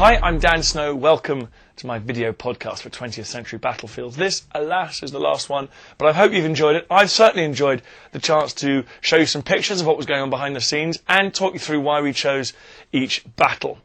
Hi, I'm Dan Snow. Welcome to my video podcast for 20th Century Battlefields. This, alas, is the last one, but I hope you've enjoyed it. I've certainly enjoyed the chance to show you some pictures of what was going on behind the scenes and talk you through why we chose each battle.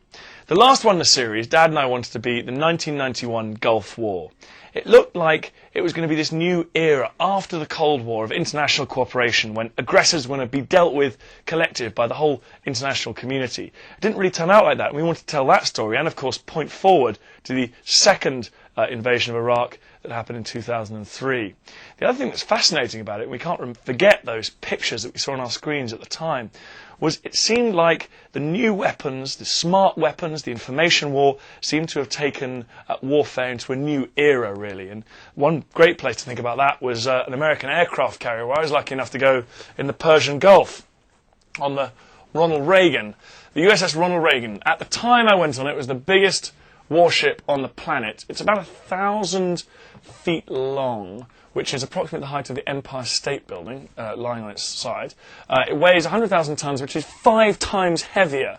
The last one in the series, Dad and I wanted to be the 1991 Gulf War. It looked like it was going to be this new era after the Cold War of international cooperation when aggressors were going to be dealt with collective by the whole international community. It didn't really turn out like that. We wanted to tell that story and, of course, point forward to the second invasion of Iraq that happened in 2003. The other thing that's fascinating about it, and we can't forget those pictures that we saw on our screens at the time, was it seemed like the new weapons, the smart weapons, the information war, seemed to have taken warfare into a new era, really. And one great place to think about that was an American aircraft carrier, where I was lucky enough to go in the Persian Gulf on the Ronald Reagan, the USS Ronald Reagan. At the time I went on it, was the biggest warship on the planet. It's about 1,000 feet long, which is approximately the height of the Empire State Building, lying on its side. It weighs 100,000 tons, which is 5 times heavier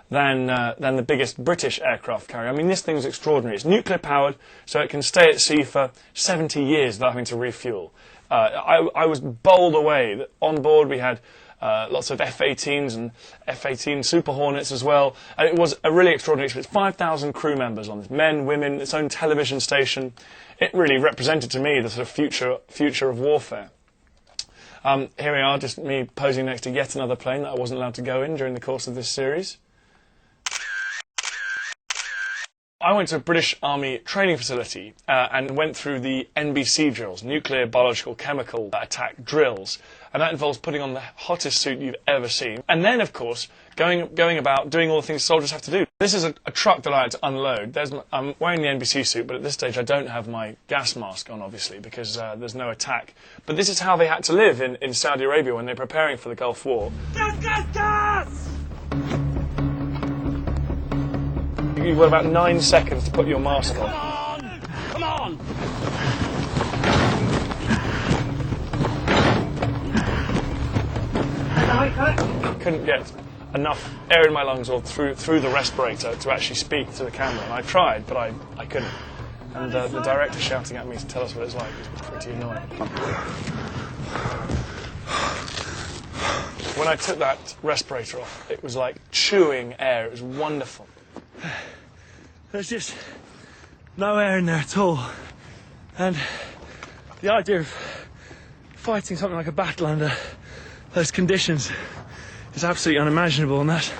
than the biggest British aircraft carrier. I mean, this thing's extraordinary. It's nuclear-powered, so it can stay at sea for 70 years without having to refuel. I was bowled away. On board we had lots of F-18s and F-18 Super Hornets as well. And it was a really extraordinary experience. 5,000 crew members on this, men, women, its own television station. It really represented to me the sort of future of warfare. Here we are, just me posing next to yet another plane that I wasn't allowed to go in during the course of this series. I went to a British Army training facility and went through the NBC drills, nuclear, biological, chemical attack drills. And that involves putting on the hottest suit you've ever seen. And then, of course, going about doing all the things soldiers have to do. This is a truck that I had to unload. I'm wearing the NBC suit, but at this stage I don't have my gas mask on, obviously, because there's no attack. But this is how they had to live in Saudi Arabia when they're preparing for the Gulf War. Gas, gas, gas! You've got about 9 seconds to put your mask on. Come on! Couldn't get enough air in my lungs or through the respirator to actually speak to the camera. And I tried, but I couldn't. And the director shouting at me to tell us what it's like was pretty annoying. When I took that respirator off, it was like chewing air. It was wonderful. There's just no air in there at all. And the idea of fighting something like a battle under those conditions is absolutely unimaginable, and that's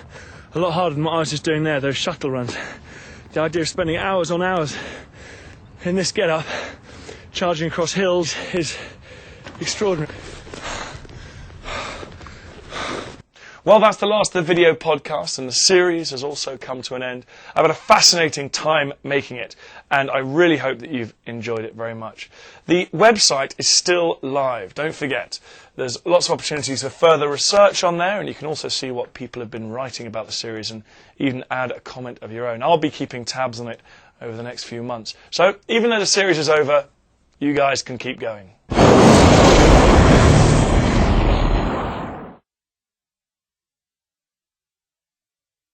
a lot harder than what I was just doing there, those shuttle runs. The idea of spending hours on hours in this get-up, charging across hills, is extraordinary. Well, that's the last of the video podcast, and the series has also come to an end. I've had a fascinating time making it, and I really hope that you've enjoyed it very much. The website is still live, don't forget. There's lots of opportunities for further research on there, and you can also see what people have been writing about the series and even add a comment of your own. I'll be keeping tabs on it over the next few months. So, even though the series is over, you guys can keep going.